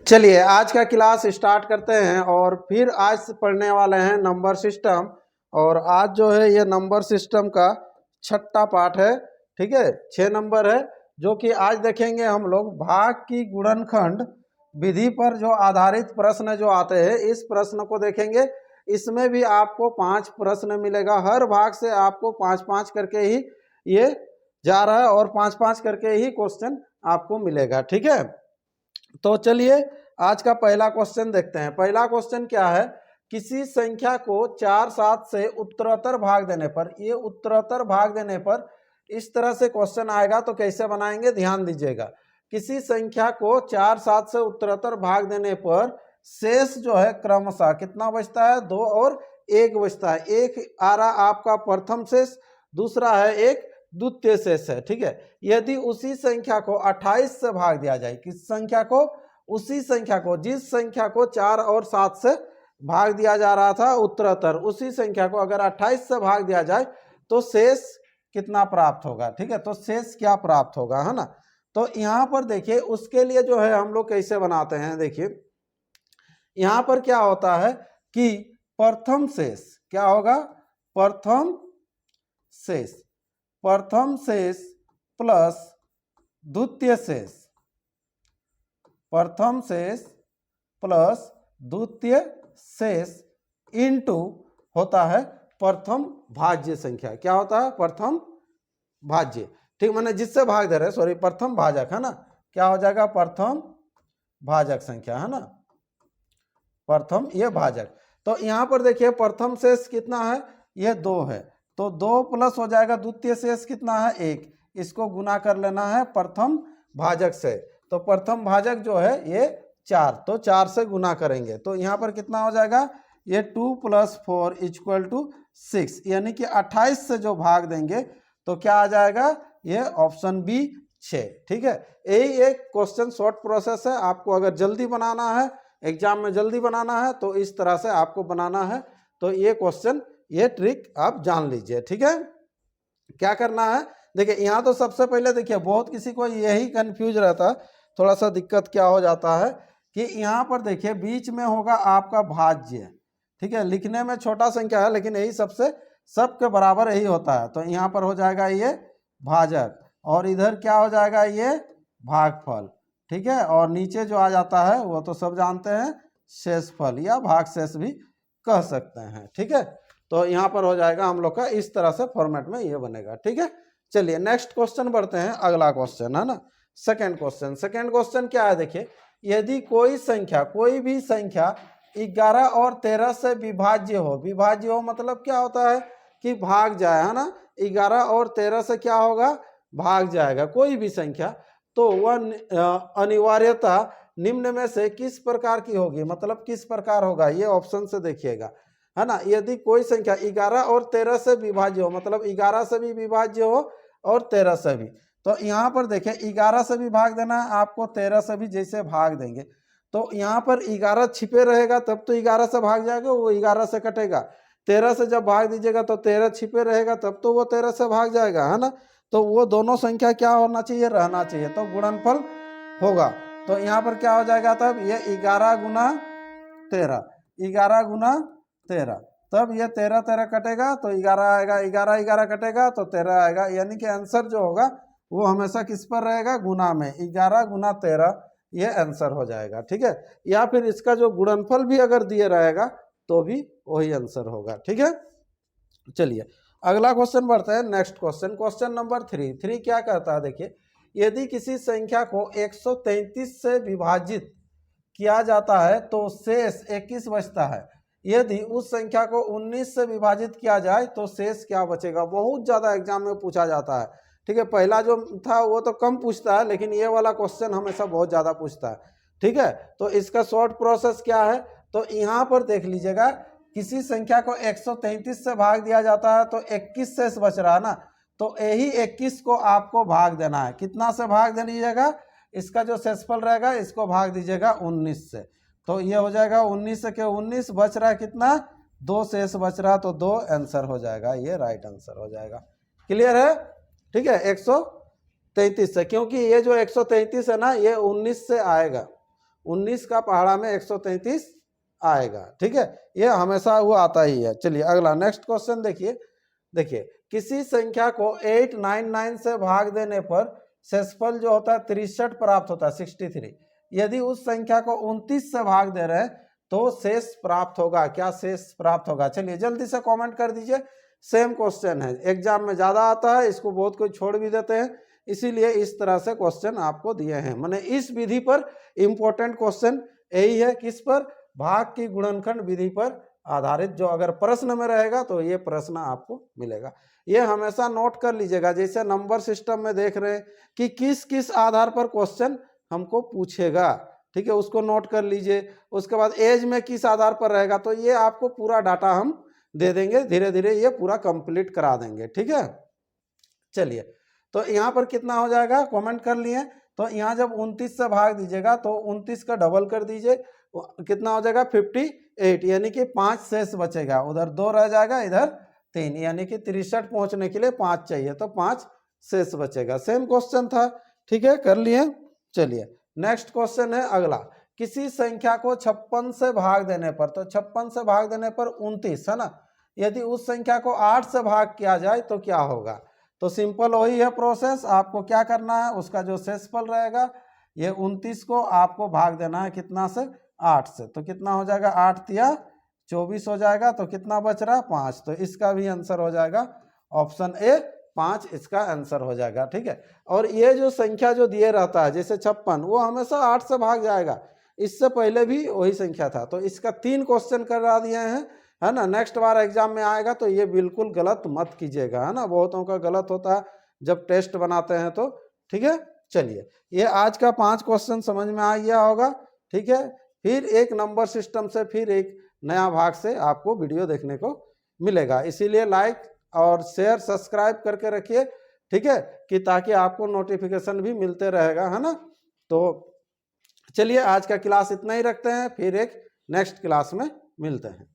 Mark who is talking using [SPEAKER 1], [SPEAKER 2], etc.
[SPEAKER 1] चलिए आज का क्लास स्टार्ट करते हैं और फिर आज पढ़ने वाले हैं नंबर सिस्टम। और आज जो है ये नंबर सिस्टम का छठा पाठ है। ठीक है, 6 नंबर है जो कि आज देखेंगे हम लोग भाग की गुणनखंड विधि पर जो आधारित प्रश्न जो आते हैं इस प्रश्न को देखेंगे। इसमें भी आपको 5 प्रश्न मिलेगा, हर भाग से आपको 5-5 करके ही ये जा रहा है और 5-5 करके ही क्वेश्चन आपको मिलेगा। ठीक है, तो चलिए आज का पहला क्वेश्चन देखते हैं। पहला क्वेश्चन क्या है, किसी संख्या को 4-7 से उत्तरोत्तर भाग देने पर, ये उत्तरोत्तर भाग देने पर इस तरह से क्वेश्चन आएगा तो कैसे बनाएंगे ध्यान दीजिएगा। किसी संख्या को 4-7 से उत्तरोत्तर भाग देने पर शेष जो है क्रमशः कितना बचता है, 2 और 1 बचता है। एक आ रहा आपका प्रथम शेष, दूसरा है एक द्वितीय शेष है। ठीक है, यदि उसी संख्या को 28 से भाग दिया जाए, किस संख्या को, उसी संख्या को, जिस संख्या को 4 और 7 से भाग दिया जा रहा था उत्तरोत्तर, उसी संख्या को अगर 28 से भाग दिया जाए तो शेष कितना प्राप्त होगा। ठीक है, तो शेष क्या प्राप्त होगा, है ना। तो यहाँ पर देखिए उसके लिए जो है हम लोग कैसे बनाते हैं, देखिए यहाँ पर क्या होता है कि प्रथम शेष क्या होगा, प्रथम शेष, प्रथम शेष प्लस द्वितीय शेष, प्रथम शेष प्लस द्वितीय शेष इनटू होता है प्रथम भाज्य संख्या। क्या होता है, प्रथम भाज्य। ठीक, माने जिससे भाग दे रहे, सॉरी प्रथम भाजक, है ना। क्या हो जाएगा, प्रथम भाजक संख्या, है ना, प्रथम ये भाजक। तो यहाँ पर देखिए प्रथम शेष कितना है, ये 2 है, तो 2 प्लस हो जाएगा द्वितीय शेष कितना है, 1, इसको गुना कर लेना है प्रथम भाजक से। तो प्रथम भाजक जो है ये 4, तो 4 से गुना करेंगे तो यहाँ पर कितना हो जाएगा, ये 2 + 4 = 6, यानी कि 28 से जो भाग देंगे तो क्या आ जाएगा, ये ऑप्शन बी 6। ठीक है, यही एक क्वेश्चन शॉर्ट प्रोसेस है। आपको अगर जल्दी बनाना है, एग्जाम में जल्दी बनाना है तो इस तरह से आपको बनाना है। तो ये क्वेश्चन, ये ट्रिक आप जान लीजिए। ठीक है, क्या करना है, देखिए यहाँ तो सबसे पहले देखिए बहुत किसी को यही कंफ्यूज रहता है, थोड़ा सा दिक्कत क्या हो जाता है कि यहाँ पर देखिए बीच में होगा आपका भाज्य। ठीक है, लिखने में छोटा संख्या है लेकिन यही सबसे सबके बराबर यही होता है। तो यहाँ पर हो जाएगा ये भाजक और इधर क्या हो जाएगा, ये भागफल। ठीक है, और नीचे जो आ जाता है वो तो सब जानते हैं, शेषफल या भागशेष भी कह सकते हैं। ठीक है, तो यहाँ पर हो जाएगा हम लोग का इस तरह से फॉर्मेट में ये बनेगा। ठीक है, चलिए नेक्स्ट क्वेश्चन बढ़ते हैं। अगला क्वेश्चन है ना, सेकंड क्वेश्चन। सेकंड क्वेश्चन क्या है, देखिए यदि कोई संख्या, कोई भी संख्या 11 और 13 से विभाज्य हो, विभाज्य हो मतलब क्या होता है कि भाग जाए, है ना। 11 और 13 से क्या होगा, भाग जाएगा कोई भी संख्या, तो वह अनिवार्यता निम्न में से किस प्रकार की होगी, मतलब किस प्रकार होगा, ये ऑप्शन से देखिएगा, है ना। यदि कोई संख्या 11 और 13 से विभाज्य हो, मतलब 11 से भी विभाज्य हो और 13 से भी, तो यहाँ पर देखें 11 से भी भाग देना है आपको, 13 से भी जैसे भाग देंगे तो यहाँ पर 11 छिपे रहेगा तब तो 11 से भाग जाएगा, वो 11 से कटेगा। 13 से जब भाग दीजिएगा तो 13 छिपे रहेगा तब तो वो 13 से भाग जाएगा, है ना। तो वो दोनों संख्या क्या होना चाहिए, रहना चाहिए, तो गुणनफल होगा। तो यहाँ पर क्या हो जाएगा, तब ये 11 गुना 13, 11 गुना 13, तब ये 13 कटेगा तो 11 आएगा, 11 कटेगा तो 13 आएगा, यानी कि आंसर जो होगा वो हमेशा किस पर रहेगा, गुना में। 11 गुना 13 ये आंसर हो जाएगा। ठीक है, या फिर इसका जो गुणनफल भी अगर दिए रहेगा तो भी वही आंसर होगा। ठीक है, चलिए अगला क्वेश्चन बढ़ते हैं। नेक्स्ट क्वेश्चन, क्वेश्चन नंबर 3 क्या कहता है, देखिए यदि किसी संख्या को 133 से विभाजित किया जाता है तो शेष 21 बचता है। यदि उस संख्या को 19 से विभाजित किया जाए तो शेष क्या बचेगा। बहुत ज़्यादा एग्जाम में पूछा जाता है। ठीक है, पहला जो था वो तो कम पूछता है लेकिन ये वाला क्वेश्चन हमेशा बहुत ज़्यादा पूछता है। ठीक है, तो इसका शॉर्ट प्रोसेस क्या है, तो यहाँ पर देख लीजिएगा, किसी संख्या को 133 से भाग दिया जाता है तो 21 शेष बच रहा है ना, तो यही 21 को आपको भाग देना है। कितना से भाग दे लीजिएगा, इसका जो शेषफल रहेगा इसको भाग दीजिएगा 19 से, तो ये हो जाएगा 19 से, क्या 19 बच रहा है, कितना 2 शेष बच रहा, तो 2 आंसर हो जाएगा, ये राइट आंसर हो जाएगा। क्लियर है। ठीक है, 133 से, क्योंकि ये जो 133 है ना ये 19 से आएगा, 19 का पहाड़ा में 133 आएगा। ठीक है, ये हमेशा वो आता ही है। चलिए अगला नेक्स्ट क्वेश्चन देखिए। देखिए किसी संख्या को 899 से भाग देने पर शेषफल जो होता है 63 प्राप्त होता है, 63। यदि उस संख्या को 29 से भाग दे रहे हैं तो शेष प्राप्त होगा। क्या शेष प्राप्त होगा? चलिए जल्दी से कमेंट कर दीजिए। सेम क्वेश्चन है, एग्जाम में ज्यादा आता है, इसको बहुत कोई छोड़ भी देते हैं, इसीलिए इस तरह से क्वेश्चन आपको दिए हैं। माने इस विधि पर इंपॉर्टेंट क्वेश्चन यही है, किस पर? भाग की गुणनखंड विधि पर आधारित। जो अगर प्रश्न में रहेगा तो ये प्रश्न आपको मिलेगा। ये हमेशा नोट कर लीजिएगा, जैसे नंबर सिस्टम में देख रहे हैं कि किस किस आधार पर क्वेश्चन हमको पूछेगा। ठीक है, उसको नोट कर लीजिए। उसके बाद एज में किस आधार पर रहेगा, तो ये आपको पूरा डाटा हम दे देंगे, धीरे धीरे ये पूरा कंप्लीट करा देंगे। ठीक है, चलिए तो यहाँ पर कितना हो जाएगा, कमेंट कर लिए। तो यहाँ जब 29 से भाग दीजिएगा तो 29 का डबल कर दीजिए, कितना हो जाएगा 58, यानी कि 5 शेष बचेगा। उधर 2 रह जाएगा, इधर 3, यानी कि 63 पहुंचने के लिए 5 चाहिए, तो 5 शेष बचेगा। सेम क्वेश्चन था। ठीक है, कर लिए। चलिए नेक्स्ट क्वेश्चन है अगला। किसी संख्या को 56 से भाग देने पर, तो 56 से भाग देने पर 29 है ना, यदि उस संख्या को 8 से भाग किया जाए तो क्या होगा? तो सिंपल वही है प्रोसेस। आपको क्या करना है, उसका जो शेषफल रहेगा ये 29 को आपको भाग देना है कितना से? 8 से। तो कितना हो जाएगा, 8 तिया 24 हो जाएगा। तो कितना बच रहा? 5। तो इसका भी आंसर हो जाएगा ऑप्शन ए, 5 इसका आंसर हो जाएगा। ठीक है, और ये जो संख्या जो दिए रहता है जैसे 56, वो हमेशा 8 से भाग जाएगा। इससे पहले भी वही संख्या था। तो इसका 3 क्वेश्चन करा दिए हैं, है ना। नेक्स्ट बार एग्जाम में आएगा तो ये बिल्कुल गलत मत कीजिएगा, है ना। बहुतों का गलत होता है जब टेस्ट बनाते हैं तो। ठीक है, चलिए ये आज का 5 क्वेश्चन समझ में आ गया होगा। ठीक है, फिर एक नंबर सिस्टम से फिर एक नया भाग से आपको वीडियो देखने को मिलेगा। इसीलिए लाइक और शेयर सब्सक्राइब करके रखिए। ठीक है, कि ताकि आपको नोटिफिकेशन भी मिलते रहेगा, है ना। तो चलिए आज का क्लास इतना ही रखते हैं, फिर एक नेक्स्ट क्लास में मिलते हैं।